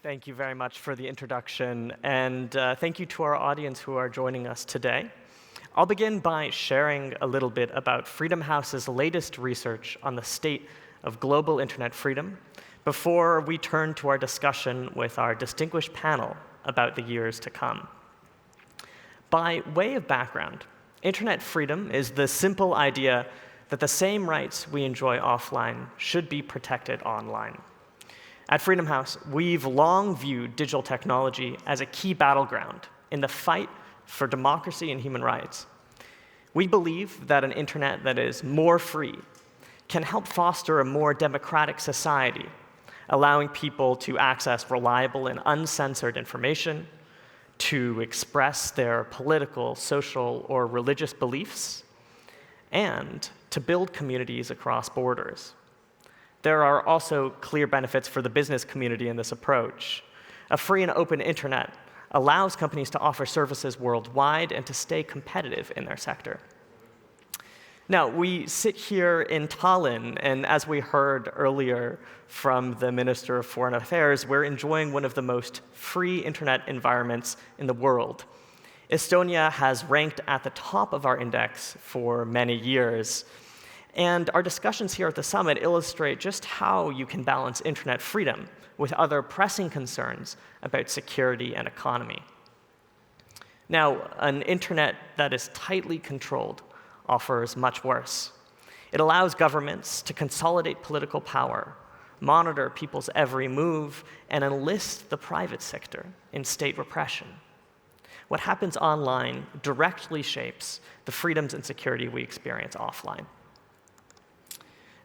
Thank you very much for the introduction, and thank you to our audience who are joining us today. I'll begin by sharing a little bit about Freedom House's latest research on the state of global internet freedom before we turn to our discussion with our distinguished panel about the years to come. By way of background, internet freedom is the simple idea that the same rights we enjoy offline should be protected online. At Freedom House, we've long viewed digital technology as a key battleground in the fight for democracy and human rights. We believe that an internet that is more free can help foster a more democratic society, allowing people to access reliable and uncensored information, to express their political, social, or religious beliefs, and to build communities across borders. There are also clear benefits for the business community in this approach. A free and open internet allows companies to offer services worldwide and to stay competitive in their sector. Now, we sit here in Tallinn, and as we heard earlier from the Minister of Foreign Affairs, we're enjoying one of the most free internet environments in the world. Estonia has ranked at the top of our index for many years. And our discussions here at the summit illustrate just how you can balance internet freedom with other pressing concerns about security and economy. Now, an internet that is tightly controlled offers much worse. It allows governments to consolidate political power, monitor people's every move, and enlist the private sector in state repression. What happens online directly shapes the freedoms and security we experience offline.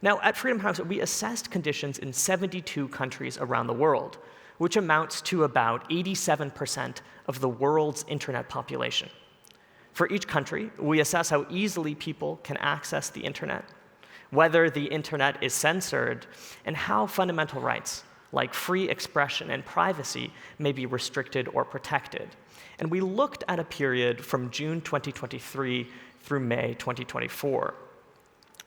Now, at Freedom House, we assessed conditions in 72 countries around the world, which amounts to about 87% of the world's internet population. For each country, we assess how easily people can access the internet, whether the internet is censored, and how fundamental rights like free expression and privacy may be restricted or protected. And we looked at a period from June 2023 through May 2024.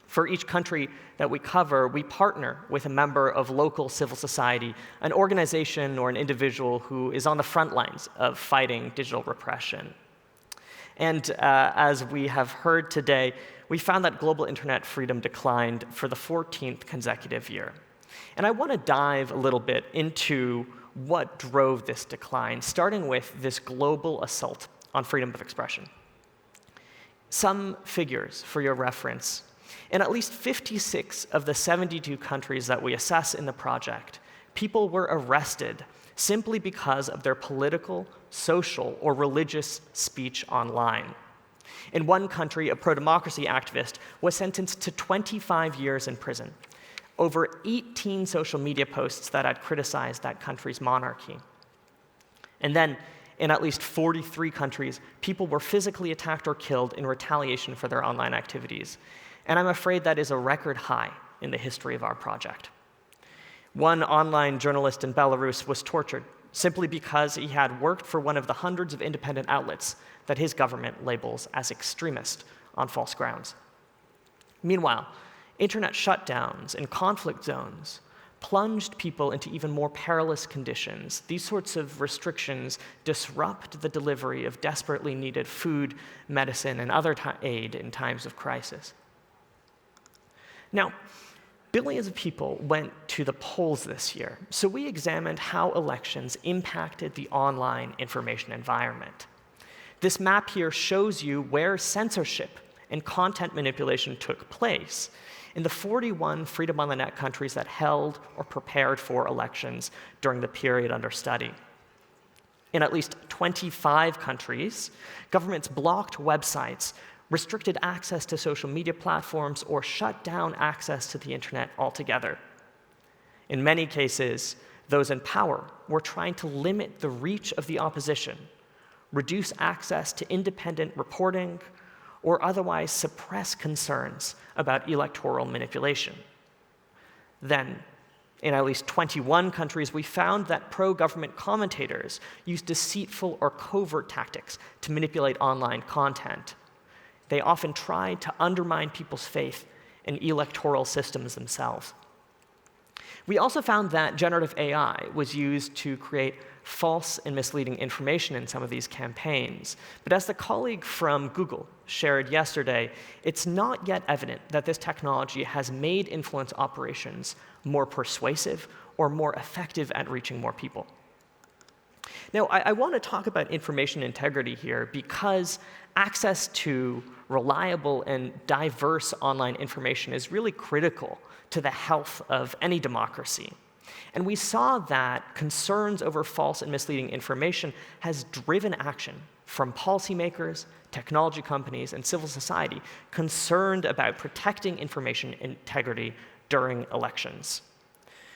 For each country that we cover, we partner with a member of local civil society, an organization or an individual who is on the front lines of fighting digital repression. And as we have heard today, we found that global internet freedom declined for the 14th consecutive year. And I want to dive a little bit into what drove this decline, starting with this global assault on freedom of expression. Some figures for your reference. In at least 56 of the 72 countries that we assess in the project, people were arrested simply because of their political, social, or religious speech online. In one country, a pro-democracy activist was sentenced to 25 years in prison over 18 social media posts that had criticized that country's monarchy. And then, in at least 43 countries, people were physically attacked or killed in retaliation for their online activities. And I'm afraid that is a record high in the history of our project. One online journalist in Belarus was tortured simply because he had worked for one of the hundreds of independent outlets that his government labels as extremist on false grounds. Meanwhile, internet shutdowns and conflict zones plunged people into even more perilous conditions. These sorts of restrictions disrupt the delivery of desperately needed food, medicine, and other aid in times of crisis. Now, billions of people went to the polls this year, so we examined how elections impacted the online information environment. This map here shows you where censorship and content manipulation took place in the 41 Freedom on the Net countries that held or prepared for elections during the period under study. In at least 25 countries, governments blocked websites, restricted access to social media platforms, or shut down access to the internet altogether. In many cases, those in power were trying to limit the reach of the opposition, reduce access to independent reporting, or otherwise suppress concerns about electoral manipulation. Then, in at least 21 countries, we found that pro-government commentators used deceitful or covert tactics to manipulate online content. They often tried to undermine people's faith in electoral systems themselves. We also found that generative AI was used to create false and misleading information in some of these campaigns. But as the colleague from Google shared yesterday, it's not yet evident that this technology has made influence operations more persuasive or more effective at reaching more people. Now, I want to talk about information integrity here because access to reliable and diverse online information is really critical to the health of any democracy. And we saw that concerns over false and misleading information has driven action from policymakers, technology companies, and civil society concerned about protecting information integrity during elections.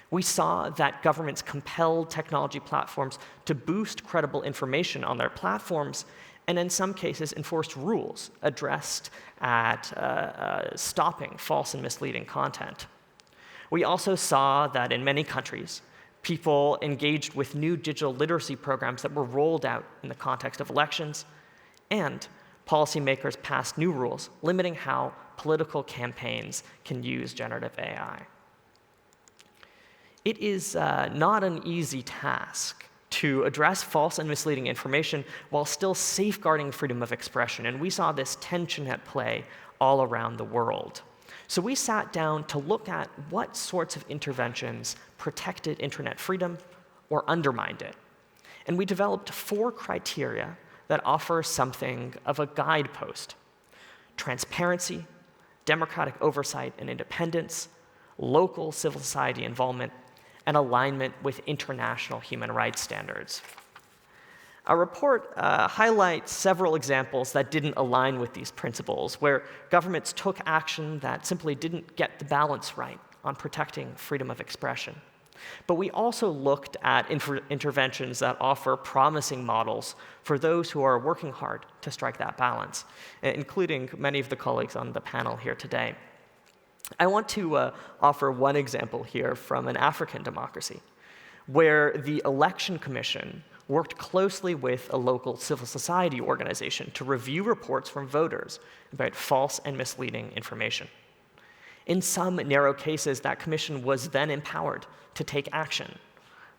We saw that governments compelled technology platforms to boost credible information on their platforms, and in some cases enforced rules addressed at stopping false and misleading content. We also saw that in many countries, people engaged with new digital literacy programs that were rolled out in the context of elections, and policymakers passed new rules limiting how political campaigns can use generative AI. It is not an easy task to address false and misleading information while still safeguarding freedom of expression, and we saw this tension at play all around the world. So we sat down to look at what sorts of interventions protected internet freedom or undermined it. And we developed 4 criteria that offer something of a guidepost: transparency, democratic oversight and independence, local civil society involvement, and alignment with international human rights standards. Our report highlights several examples that didn't align with these principles, where governments took action that simply didn't get the balance right on protecting freedom of expression. But we also looked at interventions that offer promising models for those who are working hard to strike that balance, including many of the colleagues on the panel here today. I want to offer one example here from an African democracy, where the Election Commission worked closely with a local civil society organization to review reports from voters about false and misleading information. In some narrow cases, that commission was then empowered to take action.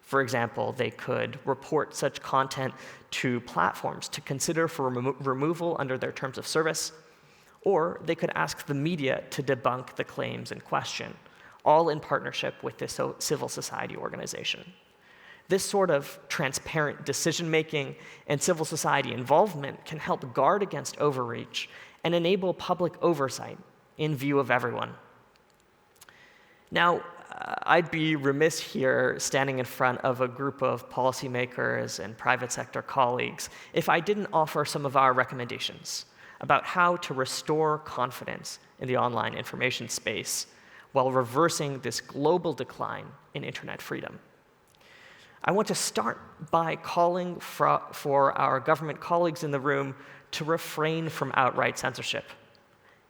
For example, they could report such content to platforms to consider for removal under their terms of service, or they could ask the media to debunk the claims in question, all in partnership with this civil society organization. This sort of transparent decision-making and civil society involvement can help guard against overreach and enable public oversight in view of everyone. Now, I'd be remiss here standing in front of a group of policymakers and private sector colleagues if I didn't offer some of our recommendations about how to restore confidence in the online information space while reversing this global decline in internet freedom. I want to start by calling for our government colleagues in the room to refrain from outright censorship.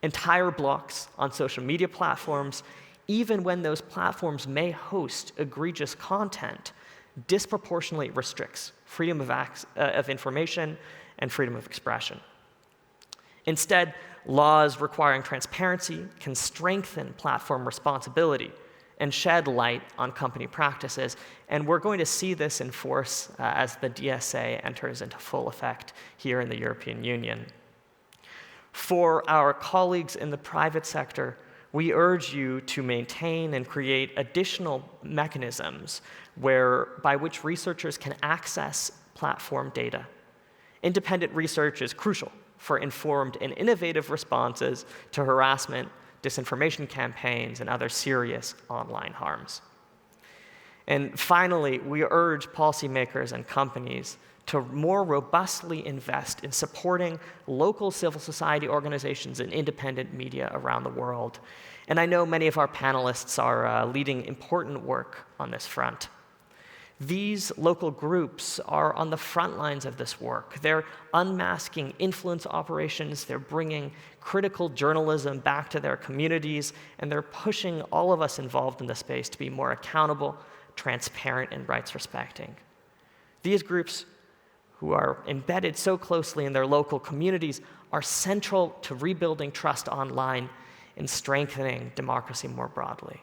Entire blocks on social media platforms, even when those platforms may host egregious content, disproportionately restricts freedom of information and freedom of expression. Instead, laws requiring transparency can strengthen platform responsibility and shed light on company practices. And we're going to see this in force as the DSA enters into full effect here in the European Union. For our colleagues in the private sector, we urge you to maintain and create additional mechanisms by which researchers can access platform data. Independent research is crucial for informed and innovative responses to harassment, disinformation campaigns, and other serious online harms. And finally, we urge policymakers and companies to more robustly invest in supporting local civil society organizations and independent media around the world. And I know many of our panelists are leading important work on this front. These local groups are on the front lines of this work. They're unmasking influence operations, they're bringing critical journalism back to their communities, and they're pushing all of us involved in the space to be more accountable, transparent, and rights-respecting. These groups, who are embedded so closely in their local communities, are central to rebuilding trust online and strengthening democracy more broadly.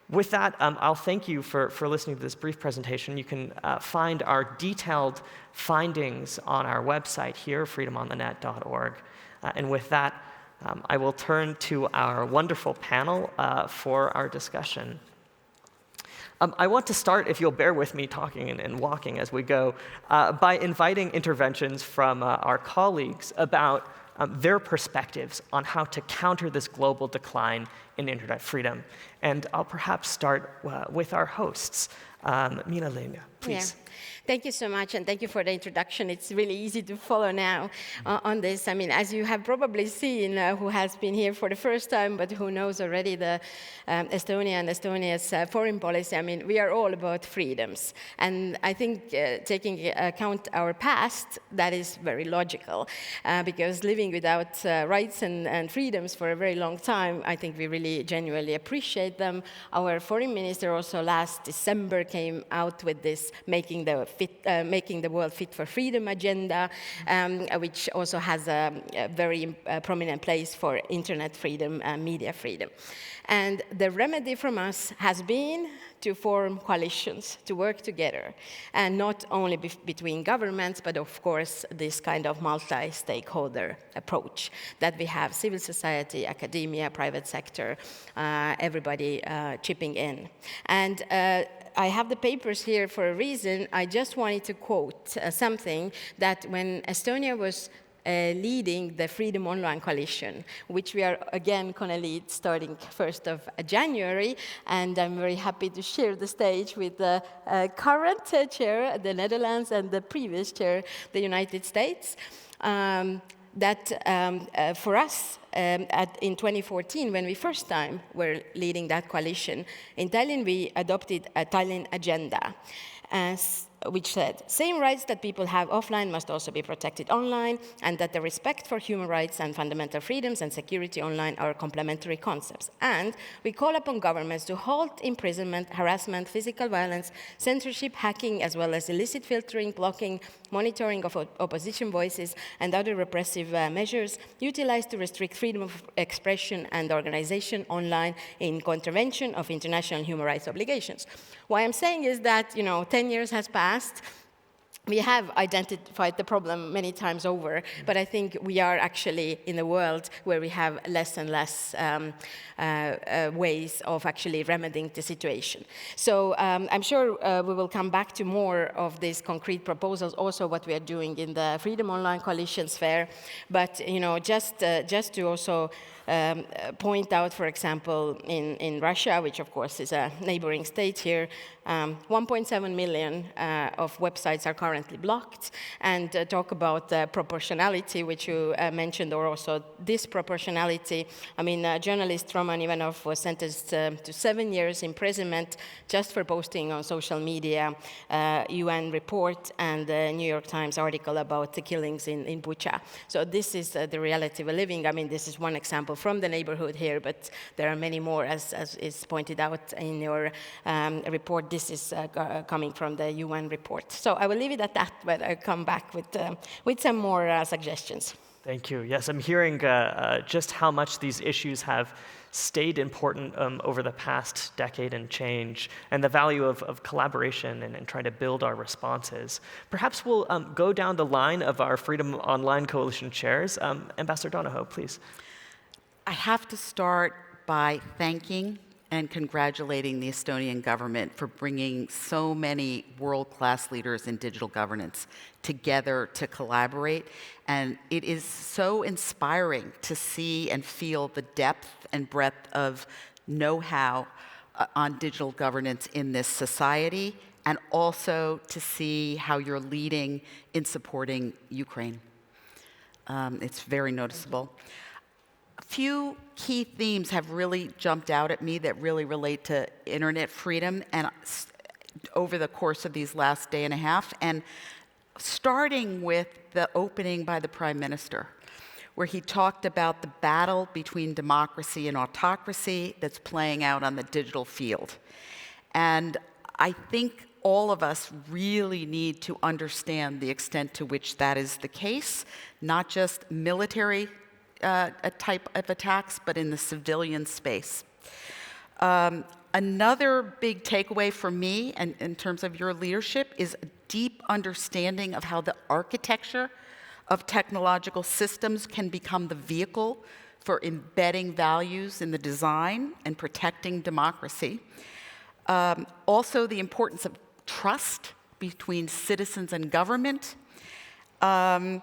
With that, I'll thank you for listening to this brief presentation. You can find our detailed findings on our website here, freedomonthenet.org. And with that, I will turn to our wonderful panel for our discussion. I want to start, if you'll bear with me talking and walking as we go, by inviting interventions from our colleagues about their perspectives on how to counter this global decline in internet freedom. And I'll perhaps start with our hosts. Minna-Liina, please. Yeah. Thank you so much, and thank you for the introduction. It's really easy to follow now on this. I mean, as you have probably seen, who has been here for the first time, but who knows already the Estonia and Estonia's foreign policy, I mean, we are all about freedoms. And I think taking account our past, that is very logical, because living without rights and freedoms for a very long time, I think we really genuinely appreciate them. Our foreign minister also last December came out with this making the world fit for freedom agenda, which also has a very prominent place for internet freedom and media freedom. And the remedy from us has been to form coalitions, to work together, and not only between governments, but of course this kind of multi-stakeholder approach that we have: civil society, academia, private sector, everybody chipping in. And I have the papers here for a reason. I just wanted to quote something that when Estonia was leading the Freedom Online Coalition, which we are again going to lead starting 1st of January, and I'm very happy to share the stage with the current chair, the Netherlands, and the previous chair, the United States. For us, in 2014, when we first time were leading that coalition, in Tallinn we adopted a Tallinn agenda, which said, same rights that people have offline must also be protected online, and that the respect for human rights and fundamental freedoms and security online are complementary concepts. And we call upon governments to halt imprisonment, harassment, physical violence, censorship, hacking, as well as illicit filtering, blocking, monitoring of opposition voices, and other repressive measures utilized to restrict freedom of expression and organization online in contravention of international human rights obligations. What I'm saying is that, 10 years has passed. We have identified the problem many times over, but I think we are actually in a world where we have less and less ways of actually remedying the situation. So I'm sure we will come back to more of these concrete proposals, also what we are doing in the Freedom Online Coalition sphere. But just to also point out, for example, in Russia, which of course is a neighboring state here, 1.7 million of websites are currently blocked, and talk about proportionality, which you mentioned, or also disproportionality. I mean, journalist Roman Ivanov was sentenced to 7 years imprisonment just for posting on social media UN report and the New York Times article about the killings in Bucha. So this is the reality we're living. I mean, this is one example from the neighborhood here, but there are many more, as is pointed out in your report. This is coming from the UN report. So I will leave it at that, but I'll come back with some more suggestions. Thank you. Yes, I'm hearing just how much these issues have stayed important over the past decade and change, and the value of collaboration and trying to build our responses. Perhaps we'll go down the line of our Freedom Online Coalition chairs. Ambassador Donahoe, please. I have to start by thanking and congratulating the Estonian government for bringing so many world-class leaders in digital governance together to collaborate. And it is so inspiring to see and feel the depth and breadth of know-how on digital governance in this society, and also to see how you're leading in supporting Ukraine. It's very noticeable. A few key themes have really jumped out at me that really relate to internet freedom and over the course of these last day and a half, and starting with the opening by the Prime Minister, where he talked about the battle between democracy and autocracy that's playing out on the digital field. And I think all of us really need to understand the extent to which that is the case, not just military a type of attacks, but in the civilian space. Another big takeaway for me, and in terms of your leadership, is a deep understanding of how the architecture of technological systems can become the vehicle for embedding values in the design and protecting democracy. Also, the importance of trust between citizens and government. And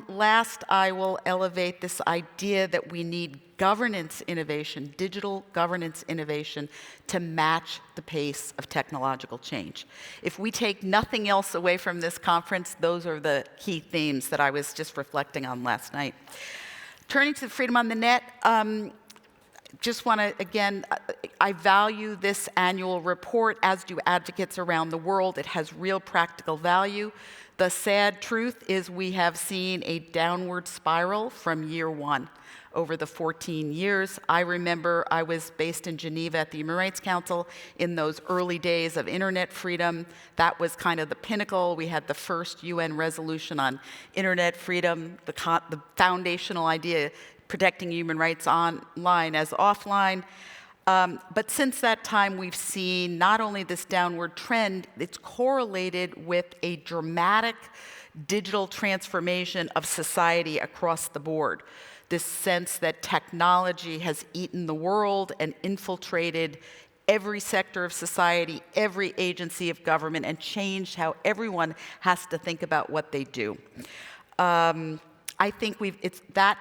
last, I will elevate this idea that we need governance innovation, digital governance innovation, to match the pace of technological change. If we take nothing else away from this conference, those are the key themes that I was just reflecting on last night. Turning to freedom on the net, just want to, again, I value this annual report, as do advocates around the world. It has real practical value. The sad truth is we have seen a downward spiral from year one over the 14 years. I remember I was based in Geneva at the Human Rights Council in those early days of internet freedom. That was kind of the pinnacle. We had the first UN resolution on internet freedom, the foundational idea protecting human rights online as offline. But since that time, we've seen not only this downward trend, it's correlated with a dramatic digital transformation of society across the board. This sense that technology has eaten the world and infiltrated every sector of society, every agency of government, and changed how everyone has to think about what they do. I think that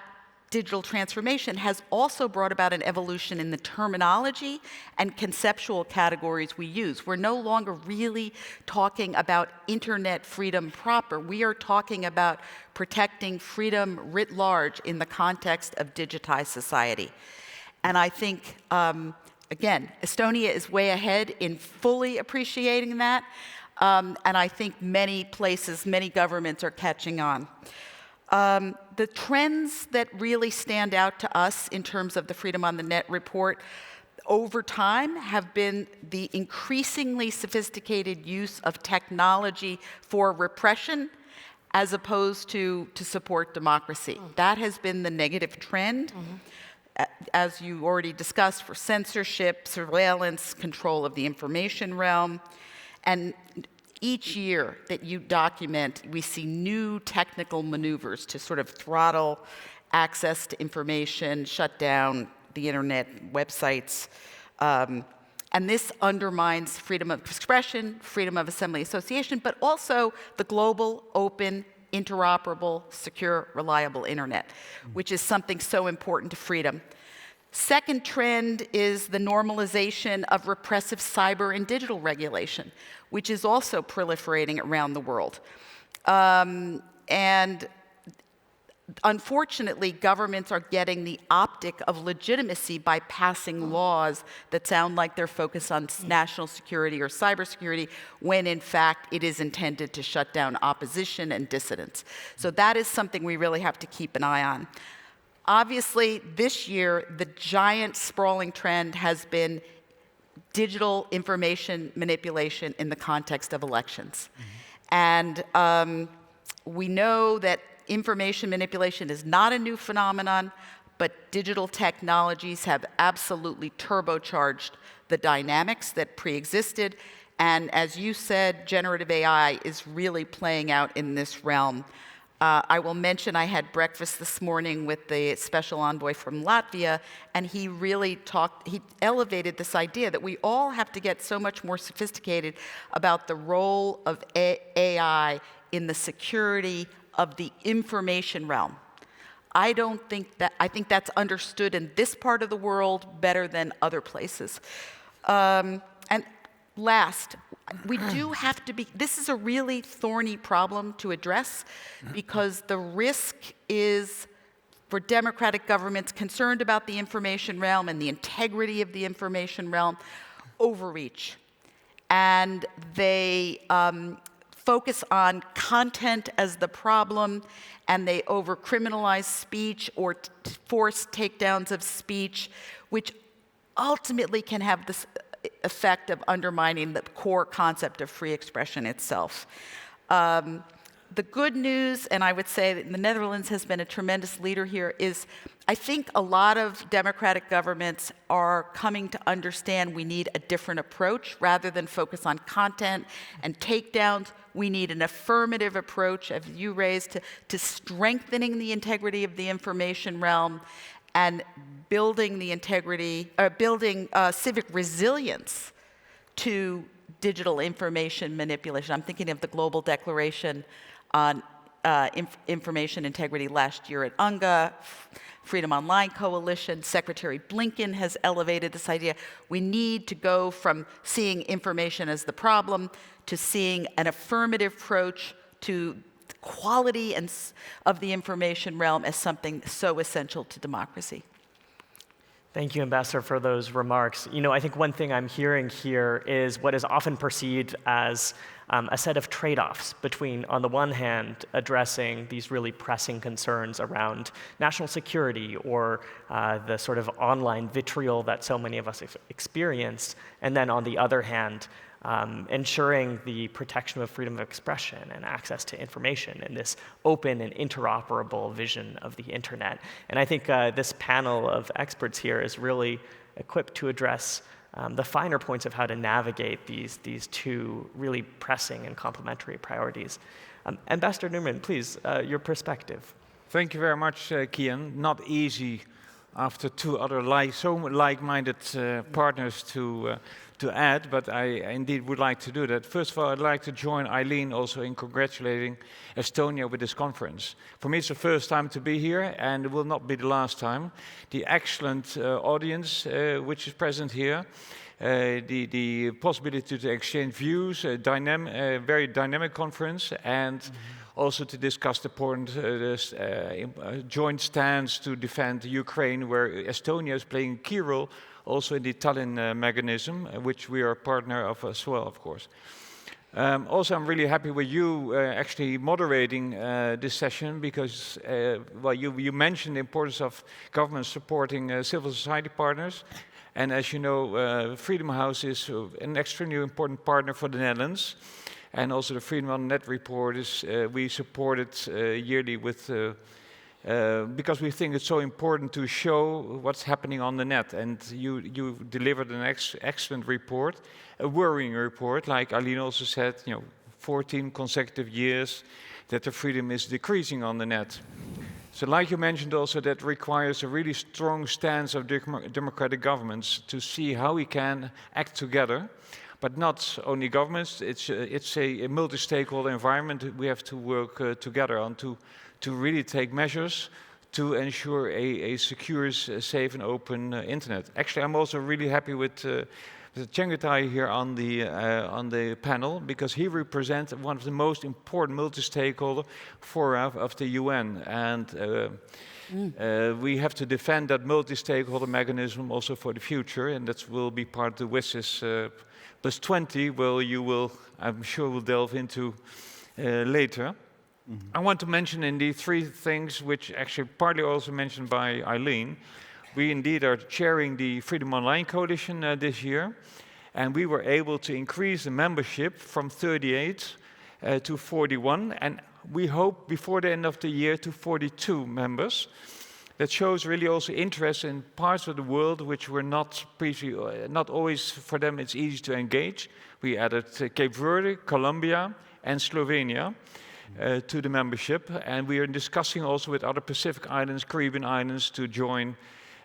digital transformation has also brought about an evolution in the terminology and conceptual categories we use. We're no longer really talking about internet freedom proper. We are talking about protecting freedom writ large in the context of digitized society. And I think, again, Estonia is way ahead in fully appreciating that. And I think many places, many governments are catching on. The trends that really stand out to us in terms of the Freedom on the Net report over time have been the increasingly sophisticated use of technology for repression as opposed to support democracy. That has been the negative trend, as you already discussed, for censorship, surveillance, control of the information realm. And each year that you document, we see new technical maneuvers to sort of throttle access to information, shut down the internet websites. And this undermines freedom of expression, freedom of assembly association, but also the global, open, interoperable, secure, reliable internet, which is something so important to freedom. Second trend is the normalization of repressive cyber and digital regulation, which is also proliferating around the world. And unfortunately, governments are getting the optic of legitimacy by passing laws that sound like they're focused on national security or cybersecurity, when in fact it is intended to shut down opposition and dissidents. So that is something we really have to keep an eye on. Obviously, this year, the giant sprawling trend has been digital information manipulation in the context of elections. And we know that information manipulation is not a new phenomenon, but digital technologies have absolutely turbocharged the dynamics that pre-existed. And as you said, generative AI is really playing out in this realm. I will mention I had breakfast this morning with the special envoy from Latvia, and he really he elevated this idea that we all have to get so much more sophisticated about the role of AI in the security of the information realm. I think that's understood in this part of the world better than other places. And last, we do have to this is a really thorny problem to address, because the risk is for democratic governments concerned about the information realm and the integrity of the information realm, overreach. And they focus on content as the problem, and they over-criminalize speech or force takedowns of speech, which ultimately can have this effect of undermining the core concept of free expression itself. the good news, and I would say that the Netherlands has been a tremendous leader here, is I think a lot of democratic governments are coming to understand we need a different approach. Rather than focus on content and takedowns, we need an affirmative approach, as you raised, to strengthening the integrity of the information realm and building the integrity, building civic resilience to digital information manipulation. I'm thinking of the Global Declaration on Information Integrity last year at UNGA, Freedom Online Coalition. Secretary Blinken has elevated this idea. We need to go from seeing information as the problem to seeing an affirmative approach to quality of the information realm as something so essential to democracy. Thank you, Ambassador, for those remarks. You know, I think one thing I'm hearing here is what is often perceived as a set of trade-offs between, on the one hand, addressing these really pressing concerns around national security or the sort of online vitriol that so many of us have experienced, and then on the other hand, ensuring the protection of freedom of expression and access to information in this open and interoperable vision of the internet. And I think this panel of experts here is really equipped to address the finer points of how to navigate these two really pressing and complementary priorities. Ambassador Noorman, please, your perspective. Thank you very much, Kian. Not easy after two other so like-minded partners to add, but I indeed would like to do that. First of all, I'd like to join Eileen also in congratulating Estonia with this conference. For me, it's the first time to be here, and it will not be the last time. The excellent audience which is present here, the possibility to exchange views, a very dynamic conference, and also to discuss the important joint stance to defend Ukraine, where Estonia is playing a key role, also in the Tallinn mechanism, which we are a partner of as well, of course. Also, I'm really happy with you actually moderating this session because, well, you mentioned the importance of government supporting civil society partners. And as you know, Freedom House is an extremely important partner for the Netherlands. And also the Freedom on Net report is, we support it yearly with because we think it's so important to show what's happening on the net. And you delivered an excellent report, a worrying report, like Eileen also said, 14 consecutive years that the freedom is decreasing on the net. So like you mentioned also, that requires a really strong stance of democratic governments to see how we can act together. But not only governments, it's a multi-stakeholder environment we have to work together on to really take measures to ensure a secure, safe and open internet. Actually, I'm also really happy with Chengetai here on the panel, because he represents one of the most important multi-stakeholder fora of the UN. And we have to defend that multi-stakeholder mechanism also for the future, and that will be part of the WSIS +20, well, you will, I'm sure we'll delve into later. I want to mention indeed three things which actually partly also mentioned by Eileen. We indeed are chairing the Freedom Online Coalition this year, and we were able to increase the membership from 38 to 41, and we hope before the end of the year to 42 members. That shows really also interest in parts of the world which were not always for them it's easy to engage. We added Cape Verde, Colombia, and Slovenia to the membership, and we are discussing also with other Pacific Islands, Caribbean islands to join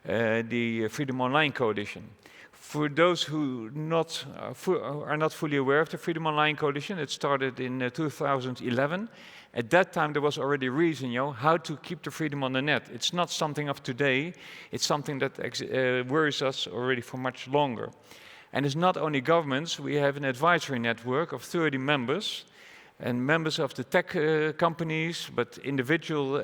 the Freedom Online Coalition. For those who are not fully aware of the Freedom Online Coalition, it started in 2011. At that time, there was already a reason, how to keep the freedom on the net. It's not something of today. It's something that worries us already for much longer. And it's not only governments. We have an advisory network of 30 members, and members of the tech companies, but individual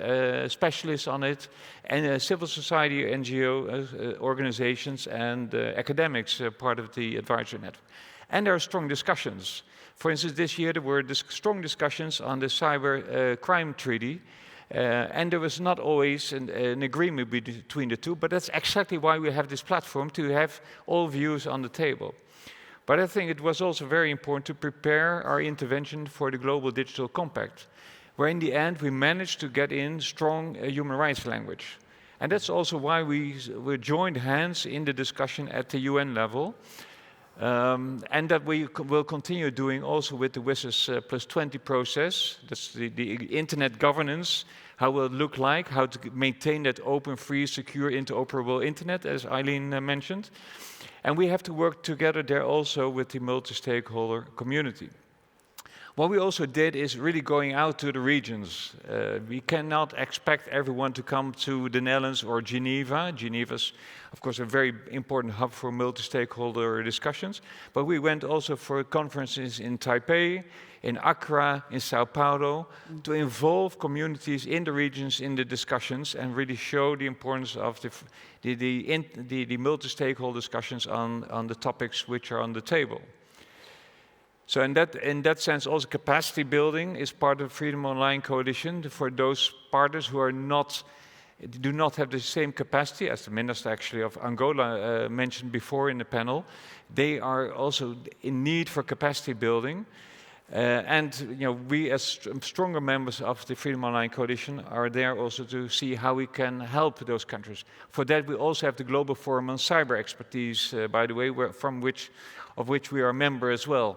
specialists on it, and civil society, NGO organizations, and academics part of the advisory network. And there are strong discussions. For instance, this year there were strong discussions on the cyber crime treaty, and there was not always an agreement between the two, but that's exactly why we have this platform, to have all views on the table. But I think it was also very important to prepare our intervention for the Global Digital Compact. where in the end we managed to get in strong human rights language. And that's also why we joined hands in the discussion at the UN level, and that we will continue doing also with the WSIS +20 process. That's the internet governance, how will it look like, how to maintain that open, free, secure, interoperable internet, as Eileen mentioned. And we have to work together there also with the multi-stakeholder community. What we also did is really going out to the regions. We cannot expect everyone to come to the Netherlands or Geneva. Geneva's, of course, a very important hub for multi-stakeholder discussions. But we went also for conferences in Taipei, in Accra, in Sao Paulo, to involve communities in the regions in the discussions and really show the importance of the multi-stakeholder discussions on the topics which are on the table. So in that sense, also capacity building is part of the Freedom Online Coalition for those partners who do not have the same capacity as the minister actually of Angola mentioned before in the panel. They are also in need for capacity building. And we as stronger members of the Freedom Online Coalition are there also to see how we can help those countries. For that we also have the Global Forum on Cyber Expertise, by the way, of which we are a member as well.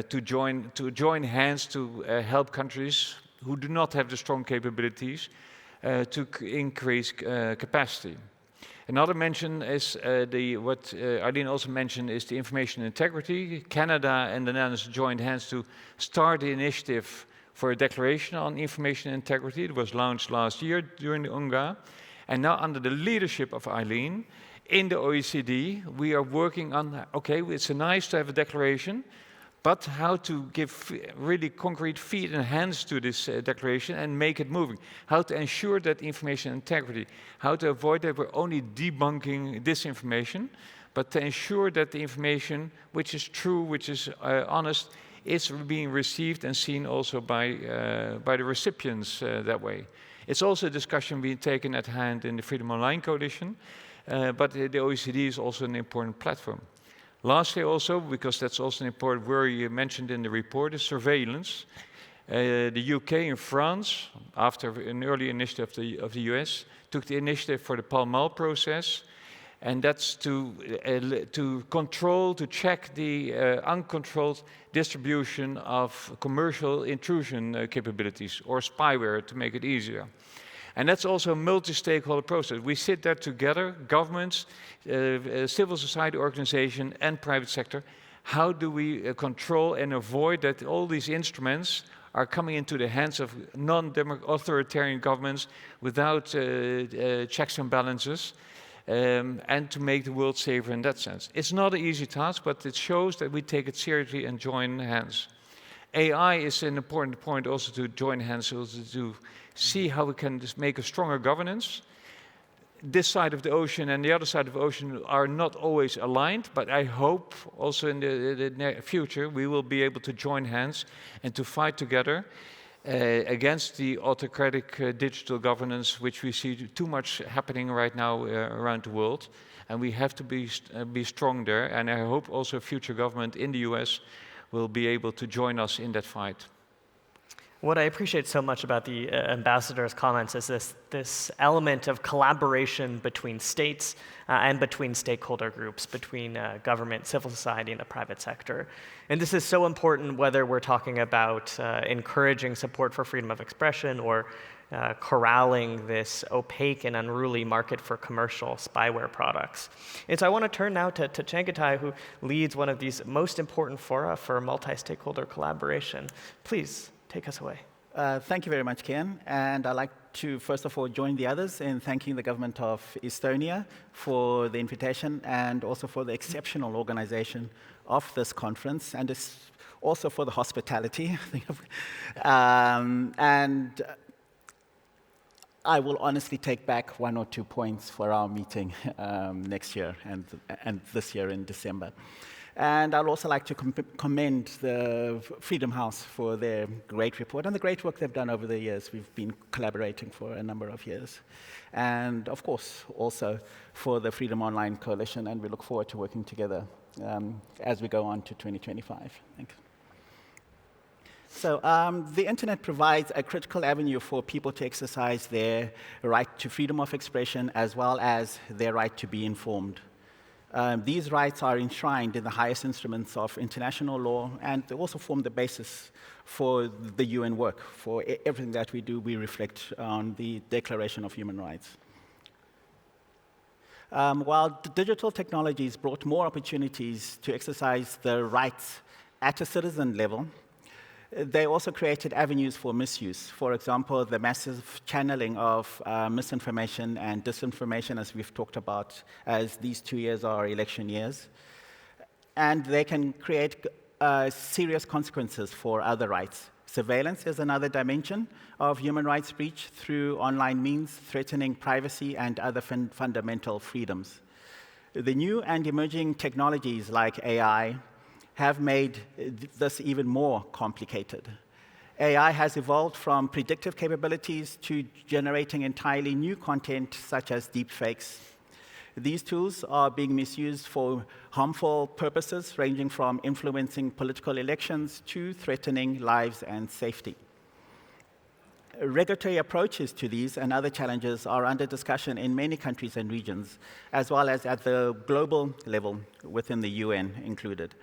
To join hands to help countries who do not have the strong capabilities to increase capacity. Another mention is what Eileen also mentioned is the information integrity. Canada and the Netherlands joined hands to start the initiative for a declaration on information integrity. It was launched last year during the UNGA. And now under the leadership of Eileen, in the OECD, we are working on, okay, it's nice to have a declaration, but how to give really concrete feet and hands to this declaration and make it moving. How to ensure that information integrity. How to avoid that we're only debunking disinformation, but to ensure that the information which is true, which is honest, is being received and seen also by the recipients that way. It's also a discussion being taken at hand in the Freedom Online Coalition, but the OECD is also an important platform. Lastly also, because that's also an important word you mentioned in the report, is surveillance. The UK and France, after an early initiative of the US, took the initiative for the Pall Mall process, and that's to control, to check the uncontrolled distribution of commercial intrusion capabilities, or spyware, to make it easier. And that's also a multi-stakeholder process. We sit there together, governments, civil society organization, and private sector. How do we control and avoid that all these instruments are coming into the hands of non-authoritarian governments without checks and balances, and to make the world safer in that sense? It's not an easy task, but it shows that we take it seriously and join hands. AI is an important point also to join hands, also to see how we can just make a stronger governance. This side of the ocean and the other side of the ocean are not always aligned, but I hope also in the near future we will be able to join hands and to fight together against the autocratic digital governance, which we see too much happening right now around the world. And we have to be strong there, and I hope also a future government in the US will be able to join us in that fight. What I appreciate so much about the ambassador's comments is this element of collaboration between states and between stakeholder groups, between government, civil society, and the private sector. And this is so important whether we're talking about encouraging support for freedom of expression or corralling this opaque and unruly market for commercial spyware products. And so I want to turn now to Chengetai, who leads one of these most important fora for multi-stakeholder collaboration. Please. Take us away. Thank you very much, Kian. And I'd like to, first of all, join the others in thanking the government of Estonia for the invitation and also for the exceptional organization of this conference, and also for the hospitality. And I will honestly take back 1 or 2 points for our meeting next year and this year in December. And I'd also like to commend the Freedom House for their great report and the great work they've done over the years. We've been collaborating for a number of years. And of course, also for the Freedom Online Coalition, and we look forward to working together as we go on to 2025. Thank you. So the internet provides a critical avenue for people to exercise their right to freedom of expression as well as their right to be informed. These rights are enshrined in the highest instruments of international law, and they also form the basis for the UN work. For everything that we do, we reflect on the Declaration of Human Rights. While the digital technologies brought more opportunities to exercise the rights at a citizen level, they also created avenues for misuse. For example, the massive channeling of misinformation and disinformation, as we've talked about, as these 2 years are election years. And they can create serious consequences for other rights. Surveillance is another dimension of human rights breach through online means, threatening privacy and other fundamental freedoms. The new and emerging technologies like AI have made this even more complicated. AI has evolved from predictive capabilities to generating entirely new content, such as deepfakes. These tools are being misused for harmful purposes, ranging from influencing political elections to threatening lives and safety. Regulatory approaches to these and other challenges are under discussion in many countries and regions, as well as at the global level, within the UN included.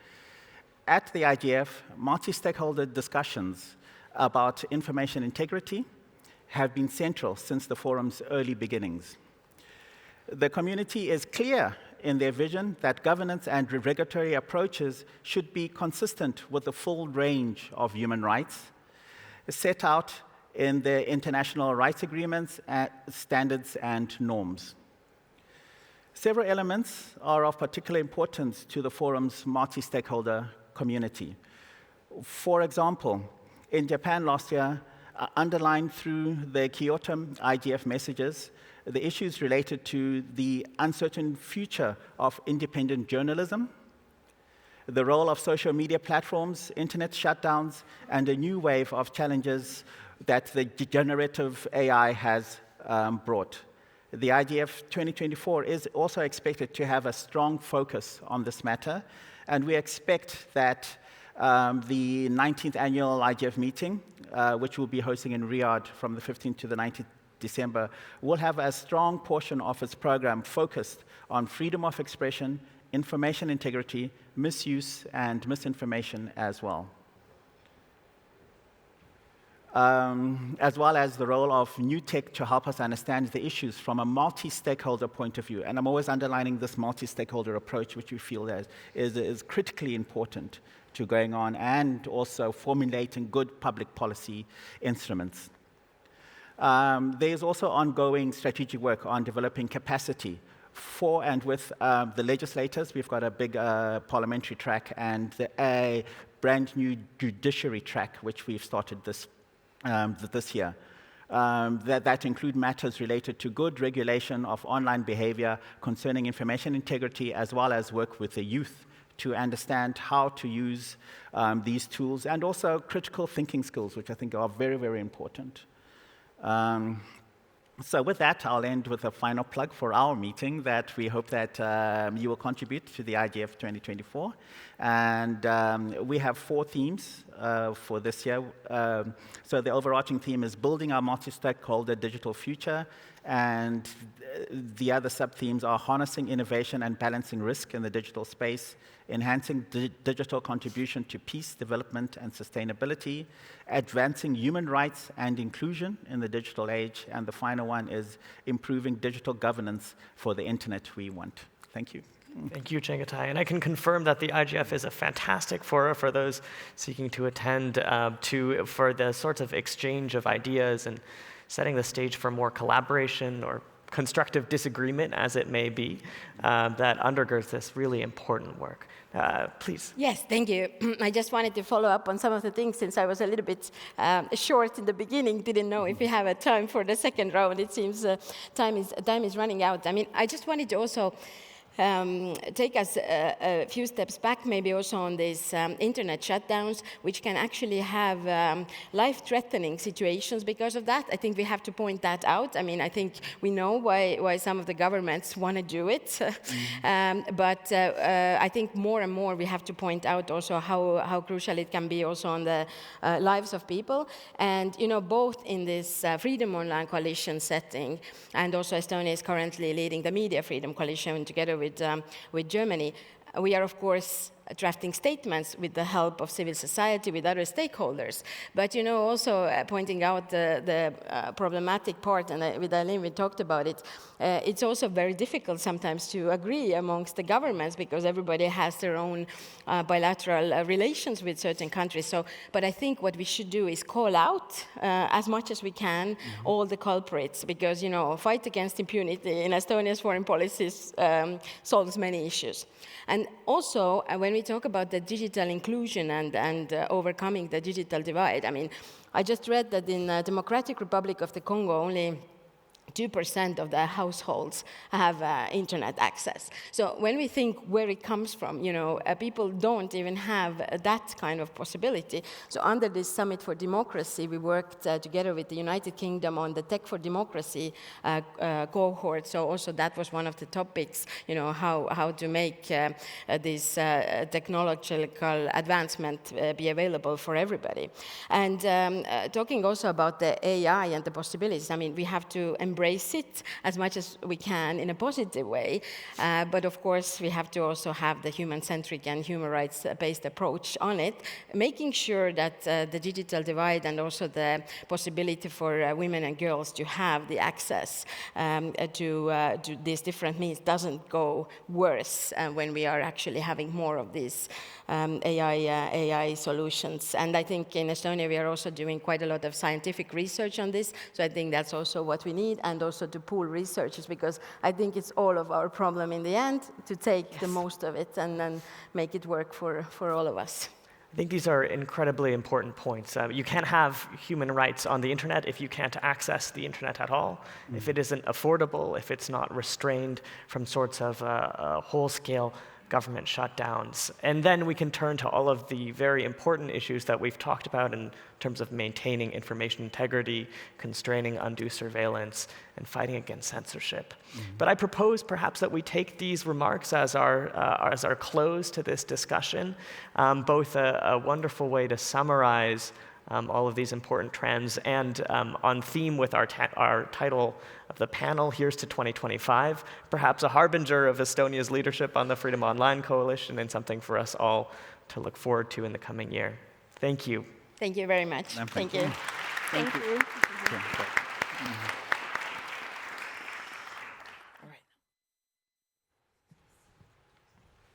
At the IGF, multi-stakeholder discussions about information integrity have been central since the forum's early beginnings. The community is clear in their vision that governance and regulatory approaches should be consistent with the full range of human rights set out in the international rights agreements, standards, and norms. Several elements are of particular importance to the forum's multi-stakeholder community. For example, in Japan last year, underlined through the Kyoto IGF messages, the issues related to the uncertain future of independent journalism, the role of social media platforms, internet shutdowns, and a new wave of challenges that the generative AI has brought. The IGF 2024 is also expected to have a strong focus on this matter, and we expect that the 19th annual IGF meeting, which we'll be hosting in Riyadh from the 15th to the 19th December, will have a strong portion of its program focused on freedom of expression, information integrity, misuse, and misinformation as well. As well as the role of new tech to help us understand the issues from a multi-stakeholder point of view. And I'm always underlining this multi-stakeholder approach, which we feel is critically important to going on and also formulating good public policy instruments. There's also ongoing strategic work on developing capacity for and with the legislators. We've got a big parliamentary track and a brand new judiciary track, which we've started this year. That include matters related to good regulation of online behavior concerning information integrity, as well as work with the youth to understand how to use these tools, and also critical thinking skills, which I think are very, very important. So with that, I'll end with a final plug for our meeting that we hope that you will contribute to the IGF 2024. And we have 4 themes for this year. So the overarching theme is building our multi-stakeholder digital future, and the other sub-themes are harnessing innovation and balancing risk in the digital space, enhancing digital contribution to peace, development, and sustainability, advancing human rights and inclusion in the digital age, and the final one is improving digital governance for the internet we want. Thank you. Thank you, Chengetai. And I can confirm that the IGF is a fantastic forum for those seeking to attend for the sorts of exchange of ideas and setting the stage for more collaboration or constructive disagreement, as it may be, that undergirds this really important work. Please. Yes, thank you. I just wanted to follow up on some of the things, since I was a little bit short in the beginning, didn't know if we have a time for the second round. It seems time is running out. I mean, I just wanted to also take us a few steps back, maybe also on these internet shutdowns, which can actually have life-threatening situations because of that. I think we have to point that out. I mean, I think we know why some of the governments want to do it, but I think more and more we have to point out also how crucial it can be also on the lives of people. And, you know, both in this Freedom Online Coalition setting, and also Estonia is currently leading the Media Freedom Coalition together with Germany. We are, of course, drafting statements with the help of civil society, with other stakeholders. But, you know, also pointing out the problematic part, and with Eileen we talked about it, it's also very difficult sometimes to agree amongst the governments because everybody has their own bilateral relations with certain countries. So, but I think what we should do is call out as much as we can all the culprits, because, you know, fight against impunity in Estonia's foreign policies solves many issues. And also, when we talk about the digital inclusion and overcoming the digital divide, I mean, I just read that in the Democratic Republic of the Congo, only 2% of the households have internet access. So when we think where it comes from, you know, people don't even have that kind of possibility. So under this Summit for Democracy, we worked together with the United Kingdom on the Tech for Democracy cohort. So also that was one of the topics, you know, how to make this technological advancement be available for everybody. And talking also about the AI and the possibilities, I mean, we have to embrace it as much as we can in a positive way. But of course, we have to also have the human-centric and human rights-based approach on it, making sure that the digital divide and also the possibility for women and girls to have the access to these different means doesn't go worse when we are actually having more of these AI solutions. And I think in Estonia, we are also doing quite a lot of scientific research on this. So I think that's also what we need, and also to pool researchers, because I think it's all of our problem in the end to take the most of it and then make it work for all of us. I think these are incredibly important points. You can't have human rights on the internet if you can't access the internet at all, if it isn't affordable, if it's not restrained from sorts of whole-scale government shutdowns. And then we can turn to all of the very important issues that we've talked about in terms of maintaining information integrity, constraining undue surveillance, and fighting against censorship. But I propose perhaps that we take these remarks as our close to this discussion, both a wonderful way to summarize all of these important trends, and on theme with our title of the panel, Here's to 2025, perhaps a harbinger of Estonia's leadership on the Freedom Online Coalition, and something for us all to look forward to in the coming year. Thank you. Thank you very much. Thank you. Thank you. Thank you.